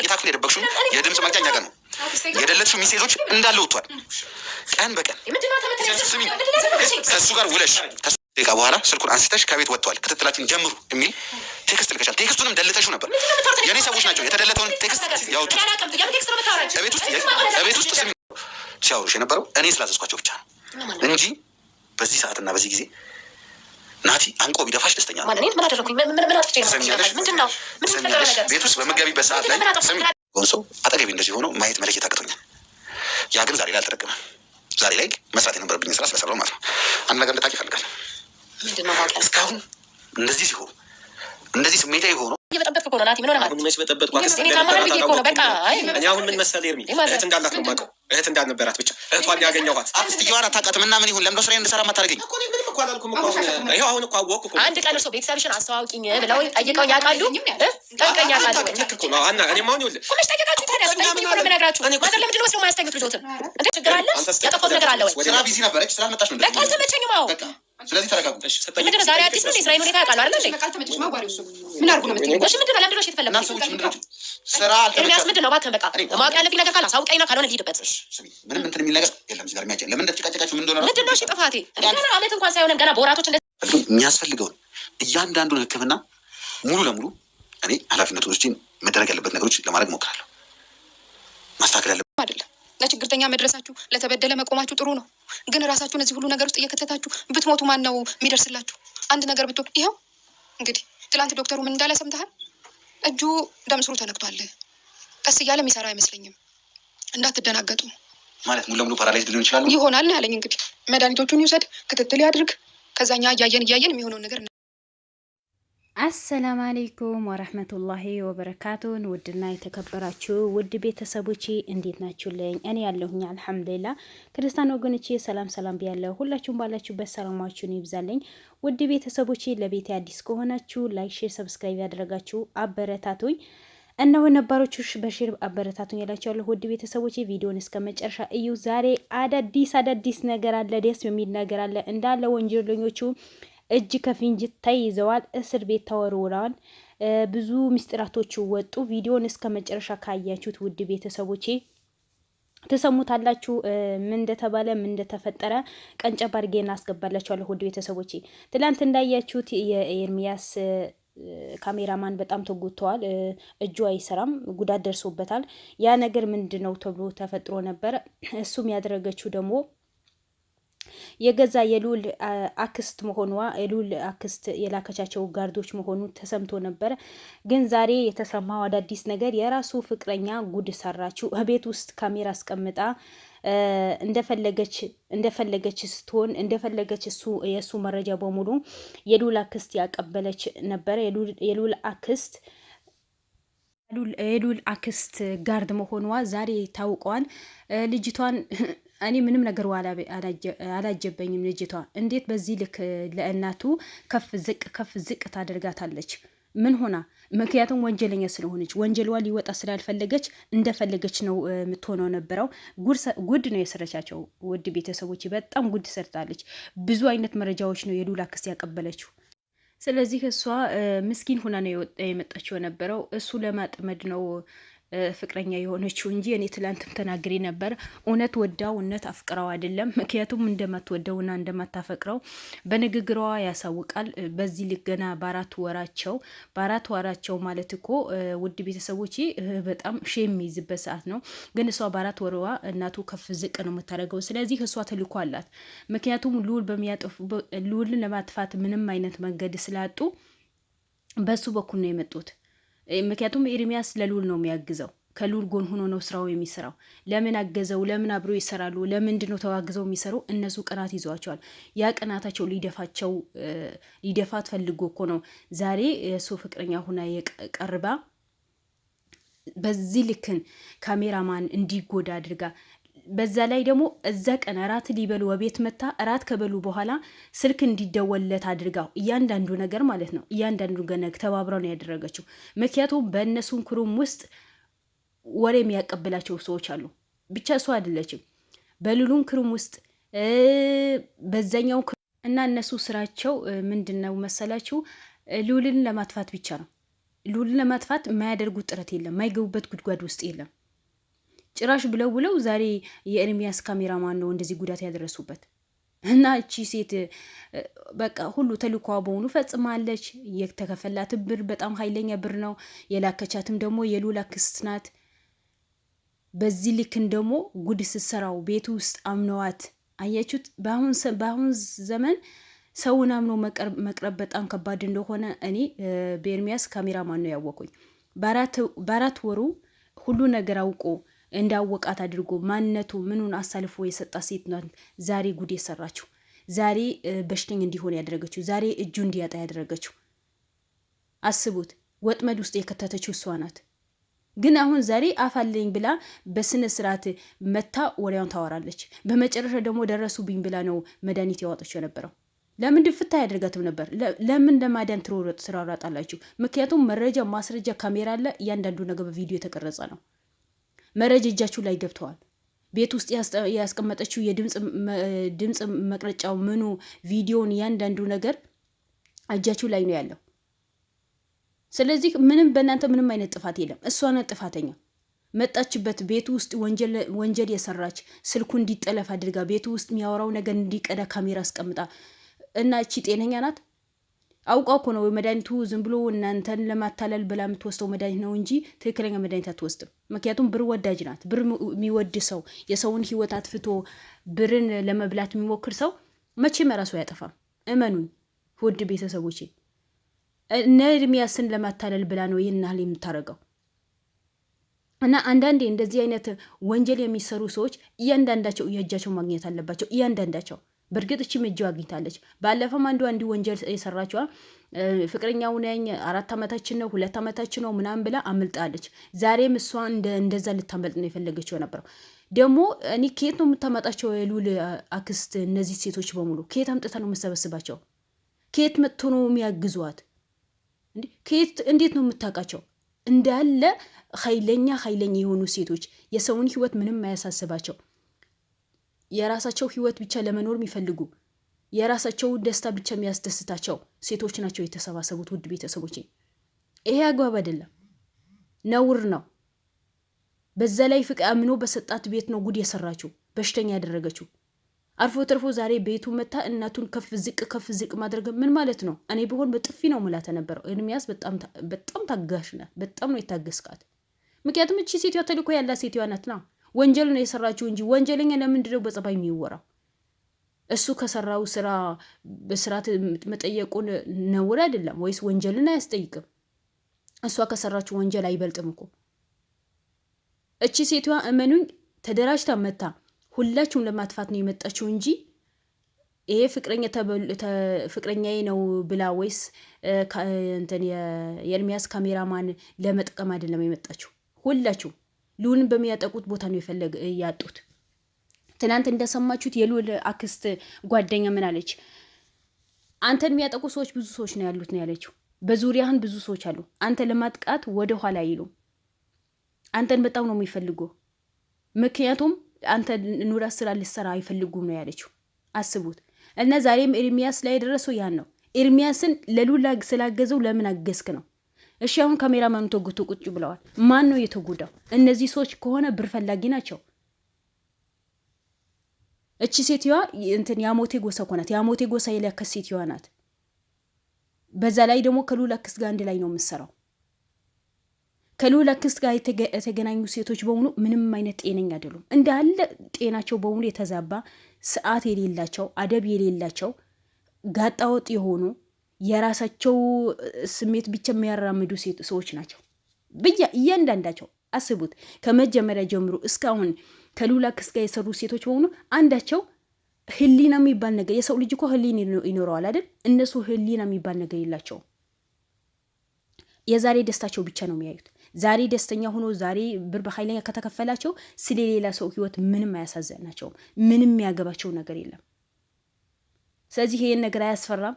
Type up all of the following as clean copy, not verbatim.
መኝታ ክፍል የደበቅሽው የድምፅ ማቅጃ እኛ ጋር ነው። የደለትሽው ሚሴጆች እንዳለ ወጥቷል። ቀን በቀን ስሚ፣ ከእሱ ጋር ውለሽ ደቂቃ በኋላ ስልኩን አንስተሽ ከቤት ወጥተዋል ክትትላችን ጀምሩ የሚል ቴክስት ልከሻል። ቴክስቱንም ደልተሽው ነበር። የኔ ሰዎች ናቸው የተደለተውን ቴክስት ያወጡት። ቤት ውስጥ ስሚ ሲያወሩሽ የነበረው እኔ ስላዘዝኳቸው ብቻ ነው እንጂ በዚህ ሰዓትና በዚህ ጊዜ ናቲ አንቆ ቢደፋሽ ደስተኛ ነው። ቤት ውስጥ በመገቢበት ሰዓት ላይ ስሚ ሆን ሰው አጠገቤ እንደዚህ ሆኖ ማየት መለየት አቅቶኛል። ያ ግን ዛሬ ላይ አልተደገመም። ዛሬ ላይ መስራት የነበረብኝ ስራ ስለሰራው ማለት ነው። አንድ ነገር ልታውቂ ይፈልጋል። እስካሁን እንደዚህ ሲሆን እንደዚህ ስሜታዊ ሆኖ እየበጠበጥኩ ነው ናቲ። ምን ሆነ ማለት ነው? እኔ አሁን ምን መሰለህ ኤርሚ፣ እህት እንዳላት ነው የማውቀው። እህት እንዳልነበራት ብቻ እህቷን ያገኘኋት አክስትየዋን አታውቃትም። እና ምን ይሁን ለምዶ ስራዬን እንድሰራ ማታደርገኝ? ይኸው አሁን እኮ አወቅኩ እኮ። አንድ ቀን እርሶ ቤተሰብሽን አስተዋውቂኝ ብለው ጠይቀውኝ ያውቃሉ? ጠይቀኝ ያውቃሉ? ልክ እኮ ነው አና። እኔም አሁን ይኸውልህ ቁመሽ ጠይቃችሁ ታዲያ ጠይቁኝ እኮ ነው የምነግራችሁ። ማዘር ለምንድን ነው የማያስተኙት ልጆትን? እንደ ችግር አለ? ያጠፋሁት ነገር አለ ወይ? ስራ ቢዚ ነበረች ስላልመጣሽ ነው። በቃ አልተመቸኝም። አዎ ስለዚህ ተረጋጉ። ምንድን ነው ዛሬ አዲስ ነው? የስራዬን ሁኔታ ያውቃሉ አይደል? ምን አድርጉ ነው የምትይው? እሺ ምንድን ነው ለምንድን ነው እሺ የተፈለገው? ስራ ኤርሚያስ ምንድን ነው እባክህን፣ በቃ ማወቅ ያለብኝ ነገር ካለ አሳውቀኝና ካልሆነ ልሂድበት። ምንም እንትን የሚል ነገር የለም እዚህ ጋር የሚያጨ ለምን እንደተጨቃጨቃችሁ ምን እንደሆነ ምንድን ነው እሺ ጥፋቴ? ገና አመት እንኳን ሳይሆንም ገና በወራቶች የሚያስፈልገውን እያንዳንዱን ሕክምና ሙሉ ለሙሉ እኔ ኃላፊነቶችን መደረግ ያለበት ነገሮች ለማድረግ ሞክራለሁ። ማስተካከል ያለበት አይደለም። ለችግርተኛ መድረሳችሁ ለተበደለ መቆማችሁ ጥሩ ነው። ግን ራሳችሁን እዚህ ሁሉ ነገር ውስጥ እየከተታችሁ ብትሞቱ ማን ነው የሚደርስላችሁ? አንድ ነገር ብትሆን ይኸው እንግዲህ ትላንት ዶክተሩ ምን እንዳለ ሰምተሃል? እጁ ደም ስሩ ተነክቷል። ቀስ እያለ የሚሰራ አይመስለኝም። እንዳትደናገጡ። ማለት ሙሉ ለሙሉ ፓራላይዝ ሊሆን ይችላል ይሆናል ያለኝ። እንግዲህ መድኃኒቶቹን ይውሰድ፣ ክትትል ያድርግ። ከዛኛ እያየን የሚሆነውን ነገር አሰላሙ አለይኩም ወረህመቱላሂ ወበረካቱን። ውድና የተከበራችሁ ውድ ቤተሰቦቼ እንዴት ናችሁልኝ? እኔ ያለሁኝ አልሐምዱሊላህ። ክርስቲያን ወገኖቼ ሰላም ብያለሁ። ሁላችሁም ባላችሁበት ሰላማችሁን ይብዛልኝ። ውድ ቤተሰቦቼ ለቤት አዲስ ከሆናችሁ ላይክ፣ ሼር፣ ሰብስክራይብ ያደረጋችሁ አበረታቱኝ። እነሆ ነባሮቹ በሼር አበረታቱኝ ያላችኋለሁ። ውድ ቤተሰቦቼ ቪዲዮን እስከ መጨረሻ እዩ። ዛሬ አዳዲስ ነገር አለ፣ ደስ የሚል ነገር አለ። እንዳለ ወንጀለኞቹ እጅ ከፍንጅ ተይዘዋል። እስር ቤት ተወርውረዋል። ብዙ ምስጢራቶች ወጡ። ቪዲዮን እስከ መጨረሻ ካያችሁት ውድ ቤተሰቦቼ ተሰሙታላችሁ። ምን እንደተባለ ምን እንደተፈጠረ ቀንጨብ አድርጌ እናስገባላችኋለሁ። ውድ ቤተሰቦቼ ትላንት እንዳያችሁት የኤርሚያስ ካሜራማን በጣም ተጎድተዋል። እጁ አይሰራም፣ ጉዳት ደርሶበታል። ያ ነገር ምንድነው ተብሎ ተፈጥሮ ነበር። እሱም ያደረገችው ደግሞ የገዛ የሉል አክስት መሆኗ የሉል አክስት የላከቻቸው ጋርዶች መሆኑ ተሰምቶ ነበር። ግን ዛሬ የተሰማው አዳዲስ ነገር የራሱ ፍቅረኛ ጉድ ሰራችው። ቤት ውስጥ ካሜራ አስቀምጣ እንደፈለገች ስትሆን እንደፈለገች የሱ መረጃ በሙሉ የሉል አክስት ያቀበለች ነበር። የሉል አክስት ጋርድ መሆኗ ዛሬ ታውቋል። ልጅቷን እኔ ምንም ነገር አላጀበኝም። ልጅቷ እንዴት በዚህ ልክ ለእናቱ ከፍ ዝቅ ታደርጋታለች? ምን ሆና? ምክንያቱም ወንጀለኛ ስለሆነች ወንጀልዋ ሊወጣ ስላልፈለገች እንደፈለገች ነው የምትሆነው ነበረው። ጉድ ነው የሰረቻቸው። ውድ ቤተሰቦች በጣም ጉድ ሰርታለች። ብዙ አይነት መረጃዎች ነው የሉል አክስት ያቀበለችው። ስለዚህ እሷ ምስኪን ሆና ነው የመጣችው የነበረው። እሱ ለማጥመድ ነው ፍቅረኛ የሆነችው እንጂ እኔ ትላንትም ተናግሬ ነበር። እውነት ወዳው እውነት አፍቅራው አይደለም። ምክንያቱም እንደማትወደውና እንደማታፈቅረው በንግግሯ ያሳውቃል። በዚህ ልክ ገና በአራት ወራቸው ማለት እኮ ውድ ቤተሰቦች በጣም ሼም የሚይዝበት ሰዓት ነው። ግን እሷ በአራት ወርዋ እናቱ ከፍ ዝቅ ነው የምታደርገው። ስለዚህ እሷ ተልኮ አላት። ምክንያቱም ሉልን ለማጥፋት ምንም አይነት መንገድ ስላጡ በሱ በኩል ነው የመጡት። ምክንያቱም ኤርሚያስ ለሉል ነው የሚያግዘው። ከሉል ጎን ሆኖ ነው ስራው የሚሰራው። ለምን አገዘው? ለምን አብሮ ይሰራሉ? ለምንድን ነው ተዋግዘው የሚሰሩ? እነሱ ቅናት ይዘዋቸዋል። ያ ቅናታቸው ሊደፋት ፈልጎ እኮ ነው ዛሬ እሱ ፍቅረኛ ሁና የቀርባ በዚህ ልክን ካሜራማን እንዲጎዳ አድርጋ በዛ ላይ ደግሞ እዛ ቀን እራት ሊበሉ ወቤት መታ እራት ከበሉ በኋላ ስልክ እንዲደወልለት አድርጋው እያንዳንዱ ነገር ማለት ነው እያንዳንዱ ገነግ ተባብረው ነው ያደረገችው። ምክንያቱም በእነሱን ክሩም ውስጥ ወሬ የሚያቀብላቸው ሰዎች አሉ። ብቻ እሱ አይደለችም። በሉሉን ክሩም ውስጥ በዛኛው እና እነሱ ስራቸው ምንድነው መሰላችሁ? ሉልን ለማጥፋት ብቻ ነው። ሉልን ለማጥፋት የማያደርጉት ጥረት የለም፣ የማይገቡበት ጉድጓድ ውስጥ የለም። ጭራሽ ብለው ዛሬ የኤርሚያስ ካሜራማን ነው እንደዚህ ጉዳት ያደረሱበት። እና እቺ ሴት በቃ ሁሉ ተልኳ በሆኑ ፈጽማለች። የተከፈላት ብር በጣም ኃይለኛ ብር ነው። የላከቻትም ደግሞ የሉላ አክስት ናት። በዚህ ልክን ደግሞ ጉድ ስትሰራው ቤቱ ውስጥ አምነዋት አያችሁት። በአሁን ዘመን ሰውን አምኖ መቅረብ በጣም ከባድ እንደሆነ እኔ በኤርሚያስ ካሜራማን ነው ያወቁኝ። በአራት ወሩ ሁሉ ነገር አውቆ እንዳወቃት አድርጎ ማንነቱ ምኑን አሳልፎ የሰጣት ሴት ናት ዛሬ ጉድ የሰራችው፣ ዛሬ በሽተኛ እንዲሆን ያደረገችው፣ ዛሬ እጁ እንዲያጣ ያደረገችው። አስቡት፣ ወጥመድ ውስጥ የከተተችው እሷ ናት። ግን አሁን ዛሬ አፋለኝ ብላ በስነ ስርዓት መታ ወሬውን ታወራለች። በመጨረሻ ደግሞ ደረሱብኝ ብላ ነው መድኃኒት ያወጣችው የነበረው። ለምን ድፍታ ያደርጋትም ነበር? ለምን ለማዳን ትሯሯጣላችሁ? ምክንያቱም መረጃ፣ ማስረጃ፣ ካሜራ አለ። እያንዳንዱ ነገር በቪዲዮ የተቀረጸ ነው። መረጃ እጃችሁ ላይ ገብተዋል። ቤት ውስጥ ያስቀመጠችው የድምፅ መቅረጫው ምኑ ቪዲዮን እያንዳንዱ ነገር እጃችሁ ላይ ነው ያለው። ስለዚህ ምንም በእናንተ ምንም አይነት ጥፋት የለም። እሷ ናት ጥፋተኛ። መጣችበት ቤቱ ውስጥ ወንጀል የሰራች ስልኩ እንዲጠለፍ አድርጋ ቤቱ ውስጥ የሚያወራው ነገር እንዲቀዳ ካሜራ አስቀምጣ እና እቺ ጤነኛ ናት? አውቃ እኮ ነው መድኃኒቱ ዝም ብሎ እናንተን ለማታለል ብላ የምትወስደው መድኃኒት ነው እንጂ ትክክለኛ መድኃኒት አትወስድም። ምክንያቱም ብር ወዳጅ ናት። ብር የሚወድ ሰው፣ የሰውን ሕይወት አትፍቶ ብርን ለመብላት የሚሞክር ሰው መቼም ራሱ አያጠፋም። እመኑኝ ውድ ቤተሰቦቼ። እነ ኤርሚያስን ለማታለል ብላ ነው ይህን ያህል የምታደርገው። እና አንዳንዴ እንደዚህ አይነት ወንጀል የሚሰሩ ሰዎች እያንዳንዳቸው የእጃቸው ማግኘት አለባቸው። እያንዳንዳቸው በእርግጥ እችም እጅ አግኝታለች። ባለፈም አንዱ ወንጀል የሰራችዋ ፍቅረኛው ነኝ 4 ዓመታችን ነው 2 ዓመታችን ነው ምናምን ብላ አምልጣለች። ዛሬም እሷ እንደዛ ልታመልጥ ነው የፈለገችው ነበረው። ደግሞ እኔ ከየት ነው የምታመጣቸው የሉል አክስት? እነዚህ ሴቶች በሙሉ ከየት አምጥታ ነው የምሰበስባቸው? ከየት መጥቶ ነው የሚያግዟት? ከየት እንዴት ነው የምታውቃቸው? እንዳለ ኃይለኛ የሆኑ ሴቶች፣ የሰውን ህይወት ምንም አያሳስባቸው፣ የራሳቸው ህይወት ብቻ ለመኖር የሚፈልጉ፣ የራሳቸው ደስታ ብቻ የሚያስደስታቸው ሴቶች ናቸው የተሰባሰቡት። ውድ ቤተሰቦች ይሄ አግባብ አይደለም፣ ነውር ነው። በዛ ላይ ፍቅር አምኖ በሰጣት ቤት ነው ጉድ የሰራችው፣ በሽተኛ ያደረገችው። አልፎ ተርፎ ዛሬ ቤቱ መታ እናቱን ከፍ ዝቅ ማድረግ ምን ማለት ነው? እኔ ቢሆን በጥፊ ነው ሙላት ነበረው። ኤርሚያስ በጣም ታጋሽ ናት። በጣም ነው የታገስካት። ምክንያቱም እቺ ሴትዋ ተልኮ ያላት ሴትዋ ናት። ወንጀል ነው የሰራችው እንጂ ወንጀለኛ ለምንድን ነው በጸባይ የሚወራው? እሱ ከሰራው ስራ በስርዓት መጠየቁን ነውር አይደለም ወይስ ወንጀልን አያስጠይቅም? እሷ ከሰራችው ወንጀል አይበልጥም እኮ። እቺ ሴትዋ እመኑኝ ተደራጅታ መታ ሁላችሁም ለማጥፋት ነው የመጣችው እንጂ ይሄ ፍቅረኛዬ ነው ብላ ወይስ እንትን የኤርሚያስ ካሜራማን ለመጥቀም አይደለም የመጣችው። ሁላችሁ ሉልን በሚያጠቁት ቦታ ነው ያጡት። ትናንት እንደሰማችሁት የሉል አክስት ጓደኛ ምን አለች? አንተን የሚያጠቁ ሰዎች ብዙ ሰዎች ነው ያሉት ነው ያለችው። በዙሪያህን ብዙ ሰዎች አሉ። አንተ ለማጥቃት ወደ ኋላ አይሉም። አንተን በጣም ነው የሚፈልጉ። ምክንያቱም አንተ ኑራ ስራ ልሰራ አይፈልጉም ነው ያለችው። አስቡት። እና ዛሬም ኤርሚያስ ላይ የደረሰው ያን ነው። ኤርሚያስን ለሉላ ስላገዘው ለምን አገዝክ ነው። እሺ አሁን ካሜራማኑ ተጎቶ ቁጭ ብለዋል። ማን ነው የተጎዳው? እነዚህ ሰዎች ከሆነ ብር ፈላጊ ናቸው። እቺ ሴትዮዋ እንትን ያሞቴ ጎሳ እኮ ናት። ያሞቴ ጎሳ የላከስ ሴትዮዋ ናት። በዛ ላይ ደግሞ ከሉላ ክስ ጋር አንድ ላይ ነው የምትሰራው። ከሉላ ክስ ጋር የተገናኙ ሴቶች በሙሉ ምንም አይነት ጤነኛ አይደሉም። እንዳለ ጤናቸው በሙሉ የተዛባ፣ ሰዓት የሌላቸው፣ አደብ የሌላቸው፣ ጋጣወጥ የሆኑ የራሳቸው ስሜት ብቻ የሚያራምዱ ሰዎች ናቸው። እያንዳንዳቸው አስቡት። ከመጀመሪያ ጀምሮ እስካሁን ከሉላ ክስ ጋር የሰሩ ሴቶች በሙሉ አንዳቸው ህሊና የሚባል ነገር፣ የሰው ልጅ እኮ ህሊና ይኖረዋል አይደል? እነሱ ህሊና የሚባል ነገር የላቸውም። የዛሬ ደስታቸው ብቻ ነው የሚያዩት። ዛሬ ደስተኛ ሆኖ ዛሬ ብር በኃይለኛ ከተከፈላቸው ስለሌላ ሰው ህይወት ምንም አያሳዘናቸውም። ምንም የሚያገባቸው ነገር የለም። ስለዚህ ይሄን ነገር አያስፈራም?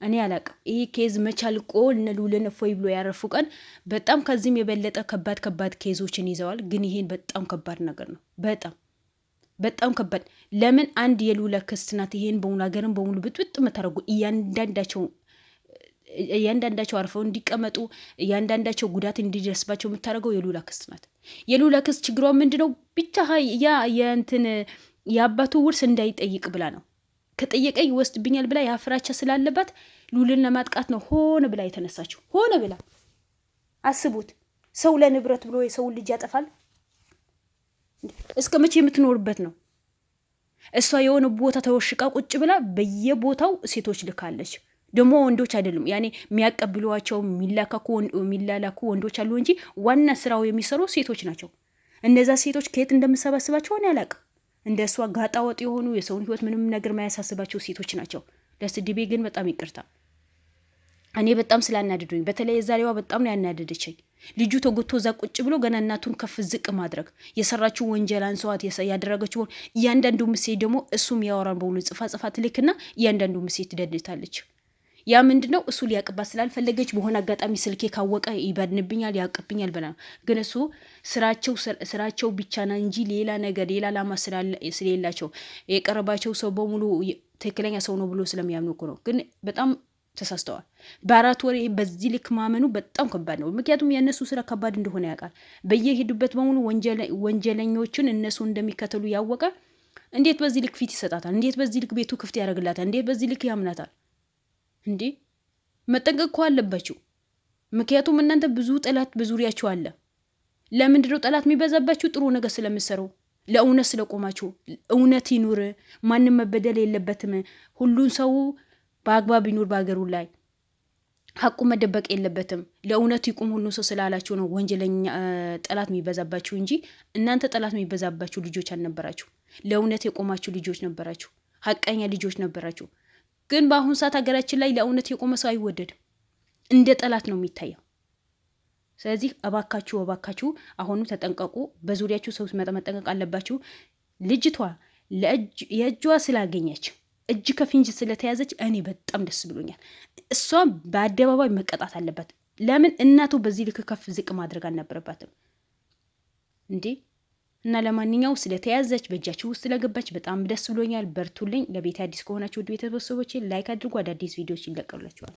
እኔ አላቅም። ይሄ ኬዝ መቻልቆ እነ ሉልን እፎይ ብሎ ያረፉ ቀን በጣም ከዚህም የበለጠ ከባድ ኬዞችን ይዘዋል። ግን ይሄን በጣም ከባድ ነገር ነው። በጣም ከባድ። ለምን አንድ የሉላ ክስት ናት። ይሄን በሙሉ ሀገርን በሙሉ ብጥብጥ የምታደርጉ እያንዳንዳቸው እያንዳንዳቸው አርፈው እንዲቀመጡ እያንዳንዳቸው ጉዳት እንዲደርስባቸው የምታደርገው የሉላ አክስት ናት። የሉላ አክስት ችግሯ ምንድነው? ብቻ ያ የእንትን የአባቱ ውርስ እንዳይጠይቅ ብላ ነው። ከጠየቀኝ ይወስድብኛል ብላ ያፍራቻ ስላለባት ሉልን ለማጥቃት ነው ሆነ ብላ የተነሳችው። ሆነ ብላ አስቡት። ሰው ለንብረት ብሎ የሰውን ልጅ ያጠፋል? እስከ መቼ የምትኖርበት ነው? እሷ የሆነ ቦታ ተወሽቃ ቁጭ ብላ በየቦታው ሴቶች ልካለች። ደግሞ ወንዶች አይደሉም ያኔ የሚያቀብሏቸው የሚላላኩ ወንዶች አሉ እንጂ ዋና ስራው የሚሰሩ ሴቶች ናቸው። እነዛ ሴቶች ከየት እንደምሰባስባቸው እኔ አላቅም። እንደ እሷ ጋጣ ወጥ የሆኑ የሰውን ህይወት ምንም ነገር ማያሳስባቸው ሴቶች ናቸው። ለስድቤ ግን በጣም ይቅርታ። እኔ በጣም ስላናደዱኝ፣ በተለይ የዛሬዋ በጣም ነው ያናደደችኝ። ልጁ ተጎቶ እዛ ቁጭ ብሎ ገና እናቱን ከፍ ዝቅ ማድረግ፣ የሰራችው ወንጀል አንሰዋት ያደረገችው እያንዳንዱ ምሴት ደግሞ እሱም ያወራን በሙሉ ጽፋ ትልክና እያንዳንዱ ምሴት ትደልታለች። ያ ምንድነው? እሱ ሊያቅባት ስላልፈለገች በሆነ አጋጣሚ ስልኬ ካወቀ ይበድንብኛል ያቅብኛል ብላ ነው። ግን እሱ ስራቸው ብቻ ና እንጂ ሌላ ነገር ሌላ ላማ ስለሌላቸው የቀረባቸው ሰው በሙሉ ትክክለኛ ሰው ነው ብሎ ስለሚያምኑ እኮ ነው። ግን በጣም ተሳስተዋል። በ4 ወር በዚህ ልክ ማመኑ በጣም ከባድ ነው። ምክንያቱም የእነሱ ስራ ከባድ እንደሆነ ያውቃል። በየሄዱበት በሙሉ ወንጀለኞችን እነሱ እንደሚከተሉ ያወቀ እንዴት በዚህ ልክ ፊት ይሰጣታል? እንዴት በዚህ ልክ ቤቱ ክፍት ያደርግላታል? እንዴት በዚህ ልክ ያምናታል? እንዴ መጠንቀቅ እኮ አለባችሁ። ምክንያቱም እናንተ ብዙ ጠላት በዙሪያችሁ አለ። ለምንድነው ጠላት የሚበዛባችሁ? ጥሩ ነገር ስለምሰሩ፣ ለእውነት ስለቆማችሁ። እውነት ይኑር፣ ማንም መበደል የለበትም። ሁሉን ሰው በአግባብ ይኑር በሀገሩ ላይ ሀቁ መደበቅ የለበትም። ለእውነት ይቁም ሁሉ ሰው ስላላችሁ ነው ወንጀለኛ ጠላት የሚበዛባችሁ እንጂ እናንተ ጠላት የሚበዛባችሁ ልጆች አልነበራችሁ። ለእውነት የቆማችሁ ልጆች ነበራችሁ። ሀቀኛ ልጆች ነበራችሁ። ግን በአሁን ሰዓት ሀገራችን ላይ ለእውነት የቆመ ሰው አይወደድም፣ እንደ ጠላት ነው የሚታየው። ስለዚህ እባካችሁ አሁኑ ተጠንቀቁ። በዙሪያችሁ ሰው ሲመጣ መጠንቀቅ አለባችሁ። ልጅቷ የእጇ ስላገኘች እጅ ከፍንጅ ስለተያዘች እኔ በጣም ደስ ብሎኛል። እሷ በአደባባይ መቀጣት አለባት። ለምን እናቱ በዚህ ልክ ከፍ ዝቅ ማድረግ አልነበረባትም እንዴ? እና ለማንኛው ስለተያዘች በእጃችሁ ውስጥ ስለገባች በጣም ደስ ብሎኛል። በርቱልኝ። ለቤት አዲስ ከሆናችሁ ውድ ቤተሰቦቼ ላይክ አድርጉ። አዳዲስ ቪዲዮዎች ይለቀቁላችኋል።